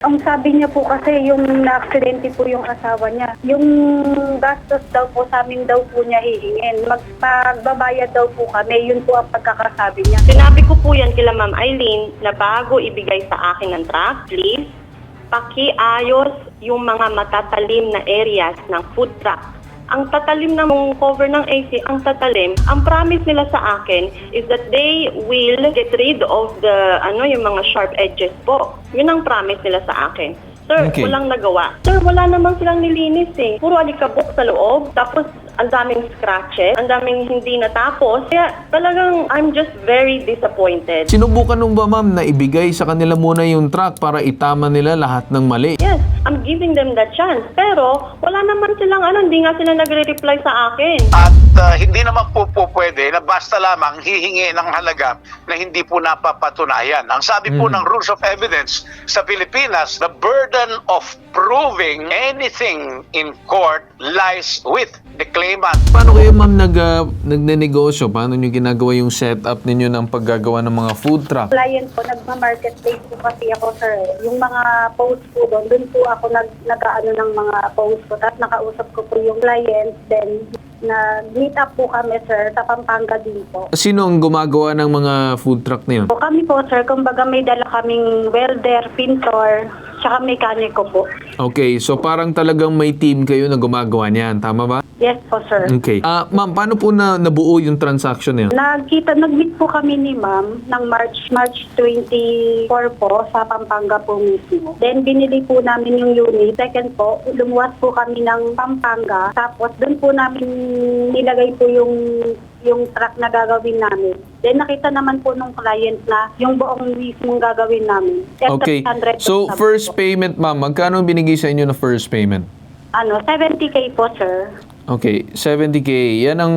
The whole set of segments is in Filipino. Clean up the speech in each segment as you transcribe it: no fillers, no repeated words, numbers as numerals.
Ang sabi niya po kasi yung na-aksidente po yung asawa niya. Yung gastos daw po sa amin daw po niya hihingin. Magbabayad daw po kami. Yun po ang pagkakasabi niya. Sinabi ko po yan kila Ma'am Eileen na bago ibigay sa akin ng truck, please, pakiayos yung mga matatalim na areas ng food truck. Ang tatalim ng cover ng AC, ang tatalim, ang promise nila sa akin is that they will get rid of the, yung mga sharp edges po. Yun ang promise nila sa akin. Sir, Okay. walang nagawa. Sir, wala namang silang nilinis eh. Puro alikabok sa loob, tapos ang daming scratches, ang daming hindi natapos. Kaya talagang I'm just very disappointed. Sinubukan nung ba ma'am na ibigay sa kanila muna yung truck para itama nila lahat ng mali? Yes, I'm giving them that chance. Pero wala naman silang hindi nga sila nagre-reply sa akin. At hindi naman po pwede na basta lamang hihingi ng halaga na hindi po napapatunayan. Ang sabi po ng Rules of Evidence sa Pilipinas, the burden of proving anything in court lies with the claimant. Paano kayo ma'am nagnenegosyo? Paano nyo ginagawa yung setup ninyo ng paggagawa ng mga food truck? Client po, nagma-marketplace po kasi ako, sir. Yung mga post po doon po ako nag-aano ng mga post ko. Tapos nakausap ko po yung client. Then, nag-meet up po kami, sir, sa Pampanga din po. Sino ang gumagawa ng mga food truck na yun? Po kami po, sir, kumbaga may dala kaming welder, pintor, tsaka mekaniko po. Okay, so parang talagang may team kayo na gumagawa niyan, tama ba? Yes po, sir. Okay. Ma'am, paano po nabuo yung transaction na yun? Nag-meet po kami ni ma'am ng March 24 po sa Pampanga po mismo. Then binili po namin yung unit. Second po, lumuwas po kami ng Pampanga. Tapos doon po namin nilagay po yung truck na gagawin namin. Then nakita naman po nung client na yung buong mismong gagawin namin. Okay. So, first payment, ma'am, magkano binigay sa inyo na first payment? 70K po, sir. Okay, 70K. Yan ang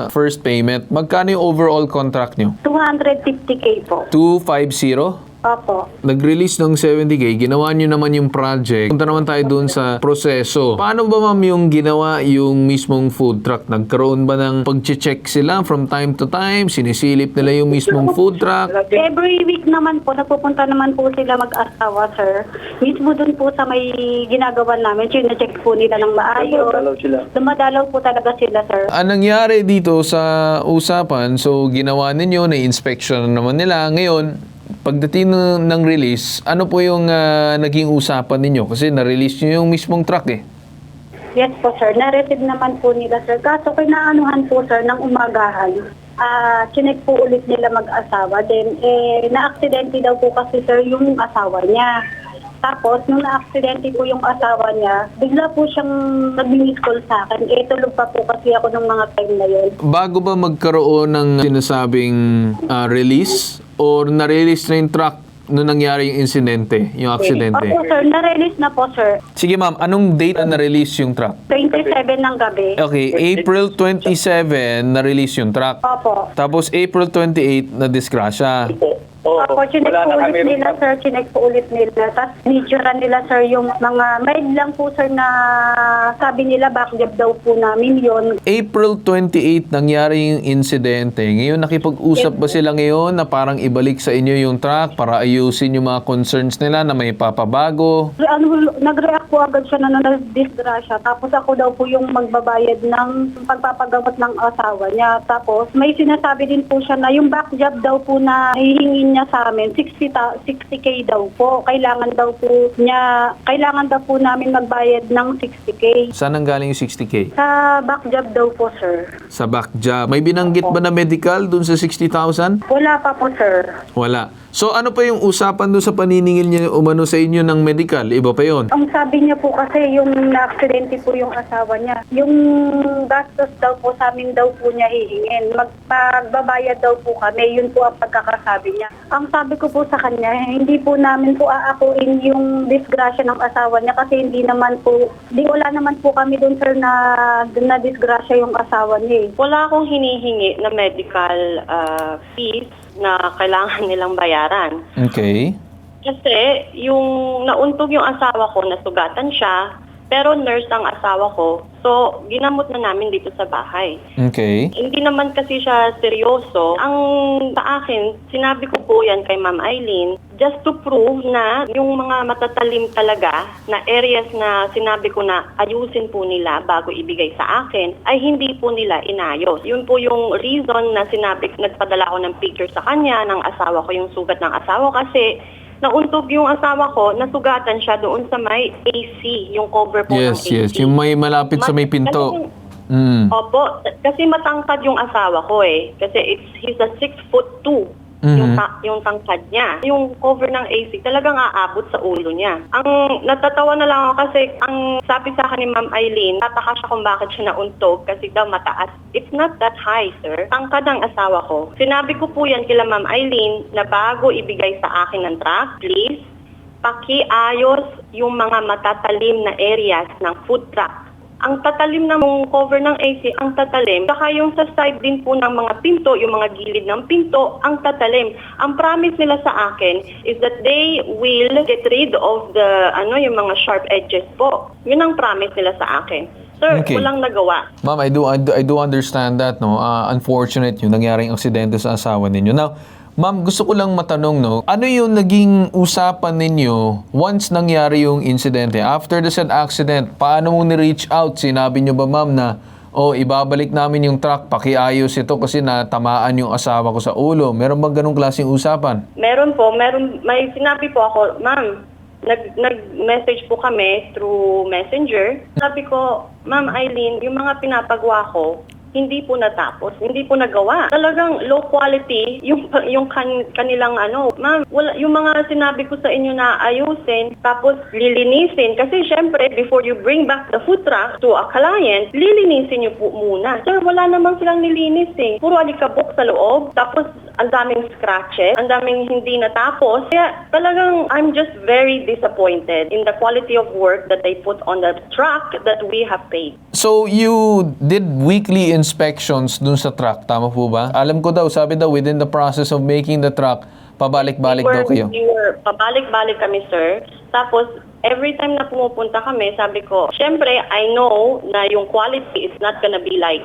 first payment. Magkano yung overall contract nyo? 250K po. 250? Opo. Nag-release ng 70K, ginawa nyo naman yung project. Punta naman tayo doon sa proseso. Paano ba ma'am yung ginawa yung mismong food truck? Nagkaroon ba ng pag-check sila from time to time? Sinisilip nila yung mismong food truck? Every week naman po, nagpupunta naman po sila mag-asawa, sir. Mismo dun po sa may ginagawa namin, check po nila ng maayos. Dumadalaw po talaga sila, sir. Anong nangyari dito sa usapan? So, ginawa ninyo, na-inspection naman nila. Ngayon, pagdating ng release, ano po yung naging usapan ninyo? Kasi na-release nyo yung mismong truck eh. Yes po, sir. Na-receive naman po nila, sir. Kaso kinaanuhan po, sir, ng umagahan. Chinek po ulit nila mag-asawa. Then, na-aksidente daw po kasi, sir, yung asawa niya. Tapos, nung na-aksidente po yung asawa niya, bigla po siyang nag-miss call sa akin. Tulog pa po kasi ako ng mga time na yun. Bago ba magkaroon ng sinasabing release? Or na-release na yung truck nung nangyari yung insidente, yung aksidente? Opo, sir. Na-release na po, sir. Sige ma'am, anong date na na-release yung truck? 27 ng gabi. Okay, April 27 na-release yung truck. Opo. Tapos April 28 na disgrasya. Opo, chinek po ulit nila, sir. Chinek po ulit nila. Tapos, nitsura nila, sir, yung mga maid lang po, sir, na sabi nila, backjob daw po namin yun. April 28 nangyari yung insidente. Ngayon, nakipag-usap ba sila ngayon na parang ibalik sa inyo yung truck para ayusin yung mga concerns nila na may papabago? Nag-react po agad siya na na-disgrasya. Tapos, ako daw po yung magbabayad ng pagpapagamot ng asawa niya. Tapos, may sinasabi din po siya na yung backjob daw po na hihingin niya sa amin, 60K daw po. Kailangan daw po namin magbayad ng 60K. Saan ang galing yung 60K? Sa back job daw po, sir. Sa back job. May binanggit ba na medical dun sa 60,000? Wala pa po, sir. Wala. So ano pa yung usapan dun sa paniningil niya umano sa inyo ng medical? Iba pa yon. Ang sabi niya po kasi yung na-aksidente po yung asawa niya. Yung gastos daw po sa amin daw po niya hihingin. Magbabayad daw po kami. Yun po ang pagkakasabi niya. Ang sabi ko po sa kanya, hindi po namin po aakuin yung disgrasya ng asawa niya kasi wala naman po kami dun, sir, na disgrasya yung asawa niya. Wala akong hinihingi na medical fees na kailangan nilang bayaran. Okay. Kasi yung nauntog yung asawa ko, nasugatan siya, Pero nurse ang asawa ko. So, ginamot na namin dito sa bahay. Okay. Hindi naman kasi siya seryoso. Ang sa akin, sinabi ko po yan kay Ma'am Eileen, just to prove na yung mga matatalim talaga na areas na sinabi ko na ayusin po nila bago ibigay sa akin, ay hindi po nila inayos. Yun po yung reason na sinabi, nagpadala ako ng picture sa kanya, ng asawa ko, yung sugat ng asawa kasi nauntog yung asawa ko, nasugatan siya doon sa may AC, yung cover po ng Yes, AC. yes. Yung may malapit sa may pinto. Opo, kasi matangkad yung asawa ko eh. Kasi he's a 6'2". Yung tangkad niya. Yung cover ng AC talagang aabot sa ulo niya. Ang natatawa na lang ako kasi ang sabi sa akin ni Ma'am Eileen, tataka siya kung bakit siya nauntog kasi daw mataas. It's not that high, sir. Tangkad ang asawa ko. Sinabi ko po yan kila Ma'am Eileen na bago ibigay sa akin ng truck, please, pakiayos yung mga matatalim na areas ng food truck. Ang tatalim ng cover ng AC, ang tatalim. Saka yung sa side din po ng mga pinto, yung mga gilid ng pinto, ang tatalim. Ang promise nila sa akin is that they will get rid of the, yung mga sharp edges po. Yun ang promise nila sa akin. Sir, Okay. walang nagawa. Ma'am, I do understand that, no? Unfortunate yung nangyaring aksidente sa asawa ninyo. Now, ma'am, gusto ko lang matanong, no? Ano yung naging usapan ninyo once nangyari yung insidente? After the said accident, paano mo ni-reach out? Sinabi nyo ba, ma'am, na ibabalik namin yung truck, pakiayos ito kasi natamaan yung asawa ko sa ulo. Meron bang ganong klaseng usapan? Meron po, may sinabi po ako, ma'am, nag-message po kami through Messenger. Sabi ko, Ma'am Eileen, yung mga pinapagawa ko, hindi po natapos, hindi po nagawa. Talagang low quality yung kanilang ma'am, wala yung mga sinabi ko sa inyo na ayusin tapos lilinisin kasi syempre before you bring back the food truck to a client, lilinisin niyo po muna. Sir, wala namang silang nilinis eh. Puro alikabok sa loob, tapos ang daming scratches, ang daming hindi natapos. Kaya talagang I'm just very disappointed in the quality of work that they put on the truck that we have paid. So, you did weekly inspections dun sa truck, tama po ba? Alam ko daw, sabi daw, within the process of making the truck, pabalik-balik daw kayo. Pabalik-balik kami, sir. Tapos, every time na pumupunta kami, sabi ko, syempre, I know na yung quality is not gonna be like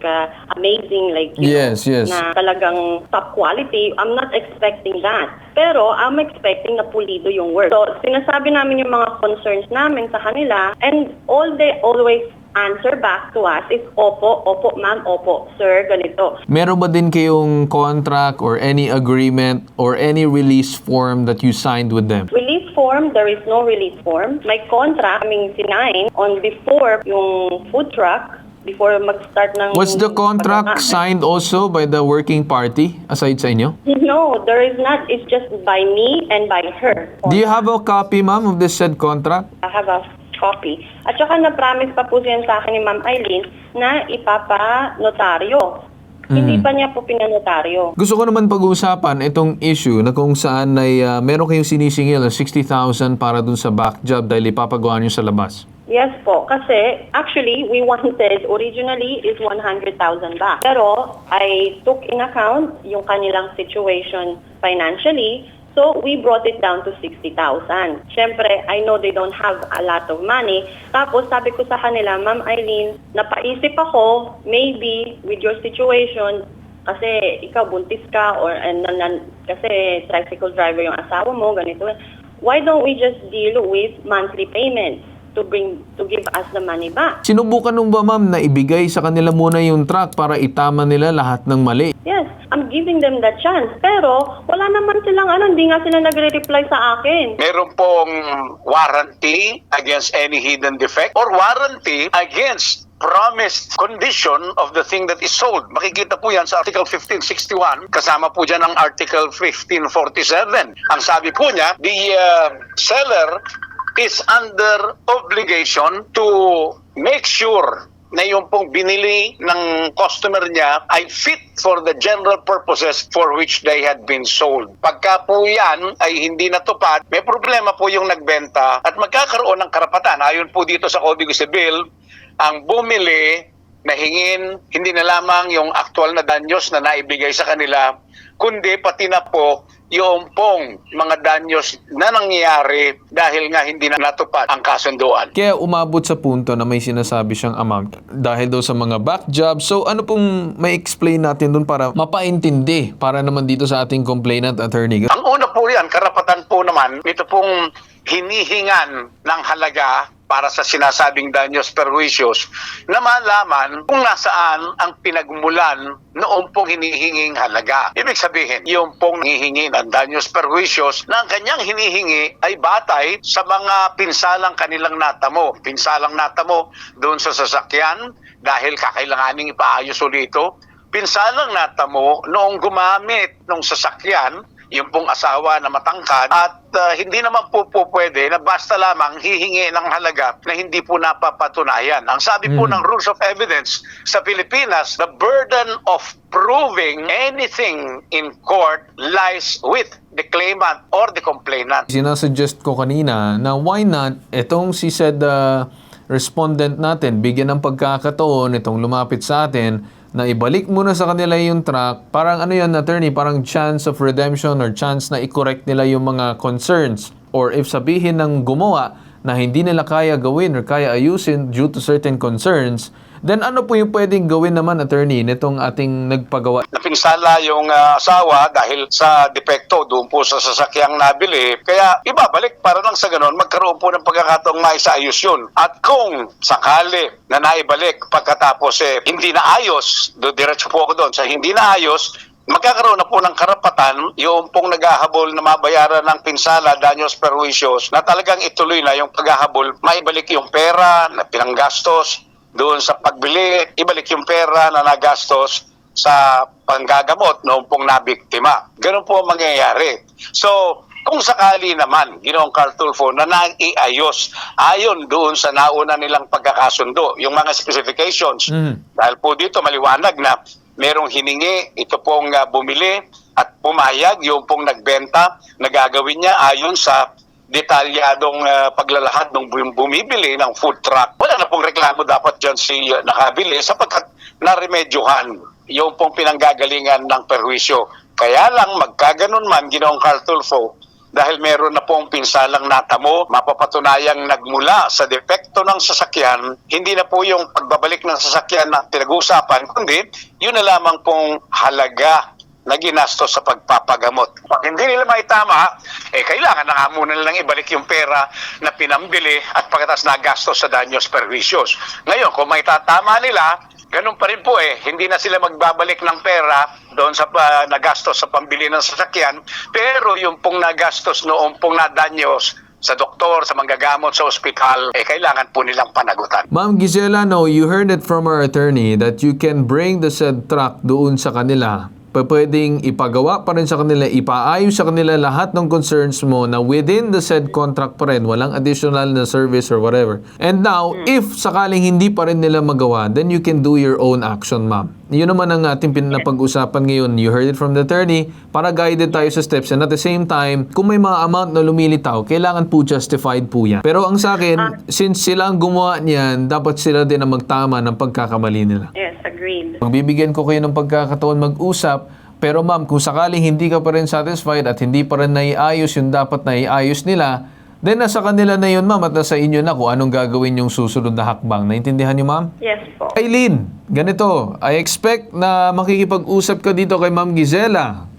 amazing, like, Yes. na talagang top quality. I'm not expecting that. Pero, I'm expecting na pulido yung work. So, sinasabi namin yung mga concerns namin sa kanila, and all they always answer back to us is, opo, ma'am, opo, sir, ganito. Meron ba din kayong contract or any agreement or any release form that you signed with them? Release form, there is no release form. May contract kaming sinign on before yung food truck, before mag-start ng... Was the contract signed also by the working party aside sa inyo? No, there is not. It's just by me and by her. Do you have a copy, ma'am, of this said contract? I have a copy. At saka na-promise pa po siya sa akin ni Ma'am Eileen na ipapa-notaryo. Hindi pa niya po pinanotaryo. Gusto ko naman pag-uusapan itong issue na kung saan ay meron kayong sinisingil na 60,000 para dun sa back job dahil ipapagawa nyo sa labas. Yes po, kasi actually we wanted originally is 100,000 back. Pero I took in account yung kanilang situation financially. So, we brought it down to 60,000. Siyempre, I know they don't have a lot of money. Tapos, sabi ko sa kanila, Ma'am Eileen, napaisip ako, maybe with your situation, kasi ikaw buntis ka, or kasi tricycle driver yung asawa mo, ganito. Why don't we just deal with monthly payments to give us the money back? Sinubukan nung ba, ma'am, na ibigay sa kanila muna yung truck para itama nila lahat ng mali? Yes, I'm giving them that chance. Pero wala naman silang hindi nga sila nagre-reply sa akin. Meron pong warranty against any hidden defect or warranty against promised condition of the thing that is sold. Makikita po yan sa Article 1561, kasama po dyan ang Article 1547. Ang sabi po niya, the seller is under obligation to make sure na yung pong binili ng customer niya ay fit for the general purposes for which they had been sold. Pagka po yan ay hindi natupad, may problema po yung nagbenta at magkakaroon ng karapatan. Ayon po dito sa Codigo Civil, ang bumili na hingin hindi na lamang yung actual na danyos na naibigay sa kanila, kundi pati na po yung pong mga danyos na nangyayari dahil nga hindi na natupad ang kasunduan. Kaya umabot sa punto na may sinasabi siyang amount dahil daw sa mga back jobs. So ano pong may explain natin dun para mapaintindi para naman dito sa ating complainant attorney? Ang una po yan, karapatan po naman, ito pong hinihingan ng halaga para sa sinasabing danyos perjuicios na malaman kung nasaan ang pinagmulan noong pong hinihinging halaga. Ibig sabihin, yung pong hihingi ng danyos perjuicios na ang kanyang hinihingi ay batay sa mga pinsalang kanilang natamo. Pinsalang natamo doon sa sasakyan dahil kakailanganing ipaayos ulito. Pinsalang natamo noong gumamit ng sasakyan yung pong asawa na matangkad at hindi naman po pwede na basta lamang hihingi ng halaga na hindi po napapatunayan. Ang sabi po ng Rules of Evidence sa Pilipinas, the burden of proving anything in court lies with the claimant or the complainant. Sinasuggest ko kanina na why not itong si said respondent natin, bigyan ng pagkakataon itong lumapit sa atin na ibalik muna sa kanila yung truck, parang ano yan, attorney, parang chance of redemption or chance na i-correct nila yung mga concerns. Or if sabihin ng gumawa na hindi nila kaya gawin or kaya ayusin due to certain concerns, then ano po yung pwedeng gawin naman, attorney, nitong ating nagpagawa? Napinsala yung asawa dahil sa depekto doon po sa sasakyang nabili. Kaya ibabalik para lang sa ganun, magkaroon po ng pagkakataong maisaayos yun. At kung sakali na naibalik pagkatapos hindi na ayos, diretso po ako doon sa hindi na ayos, magkakaroon na po ng karapatan yung pong naghahabol na mabayaran ng pinsala, danyos perjuicios, na talagang ituloy na yung paghahabol, maibalik yung pera na pinanggastos doon sa pagbili, ibalik yung pera na nagastos sa panggagamot noong pong nabiktima. Ganun po ang mangyayari. So, kung sakali naman, Ginoong Carl Tulfo, na naiayos ayon doon sa nauna nilang pagkakasundo, yung mga specifications, dahil po dito maliwanag na merong hiningi, ito pong bumili at pumayag, yung pong nagbenta, na gagawin niya ayon sa detalyadong paglalahad ng bumibili ng food truck. Wala na pong reklamo dapat dyan si nakabili sapagkat naremedyohan yung pong pinanggagalingan ng perwisyo. Kaya lang magkaganon man, Ginoong Carl Tulfo, dahil meron na pong pinsalang natamo, mapapatunayang nagmula sa depekto ng sasakyan, hindi na po yung pagbabalik ng sasakyan na pinag-uusapan, kundi yun na lamang pong halaga na ginastos sa pagpapagamot. Pag hindi nila maitama, kailangan na nga muna nilang ibalik yung pera na pinambili at pagkatas nagastos sa danyos perjuicios. Ngayon, kung maitatama nila, ganun pa rin po hindi na sila magbabalik ng pera doon sa nagastos sa pambili ng sasakyan, pero yung pong nagastos noong pong nadanyos sa doktor, sa manggagamot, sa ospital, kailangan po nilang panagutan. Ma'am Gisela, no, you heard it from our attorney that you can bring the said truck doon sa kanila. Pwedeng ipagawa pa rin sa kanila, ipaayos sa kanila lahat ng concerns mo na within the said contract pa rin, walang additional na service or whatever. And now, if sakaling hindi pa rin nila magawa, then you can do your own action, ma'am. Yun naman ang ating pinapag-usapan ngayon. You heard it from the attorney para guided tayo sa steps. And at the same time, kung may mga amount na lumilitaw, kailangan po justified po yan. Pero ang sa akin, since sila ang gumawa niyan, dapat sila din ang magtama ng pagkakamali nila. Yes, agreed. Magbibigyan ko kayo ng pagkakataon mag-usap, pero ma'am, kung sakaling hindi ka pa rin satisfied at hindi pa rin naiayos yung dapat naiayos nila, then nasa kanila na yun, ma'am, at nasa inyo na kung anong gagawin yung susunod na hakbang. Naintindihan niyo, ma'am? Yes po. Aileen, ganito, I expect na makikipag-usap ka dito kay Ma'am Gisela.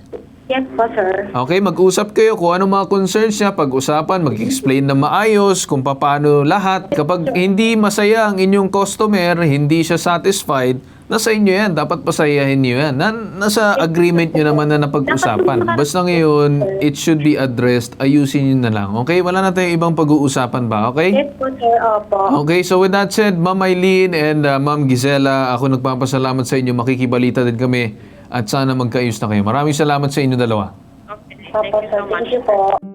Yes po, sir. Okay, mag-usap kayo kung anong mga concerns niya, pag-usapan, mag-explain na maayos kung paano lahat. Kapag hindi masaya ang inyong customer, hindi siya satisfied, nasa inyo yan. Dapat pasayahin niyo yan. Nasa agreement niyo naman na napag-usapan. Basta ngayon, it should be addressed. Ayusin niyo na lang. Okay? Wala na tayong ibang pag-uusapan ba? Okay? Yes po, sir. Opo. Okay, so with that said, Ma'am Aileen and Ma'am Gisela, ako nagpapasalamat sa inyo. Makikibalita din kami at sana magkaayos na kayo. Maraming salamat sa inyo dalawa. Okay. Opo, Thank you sir. so much. Thank you po.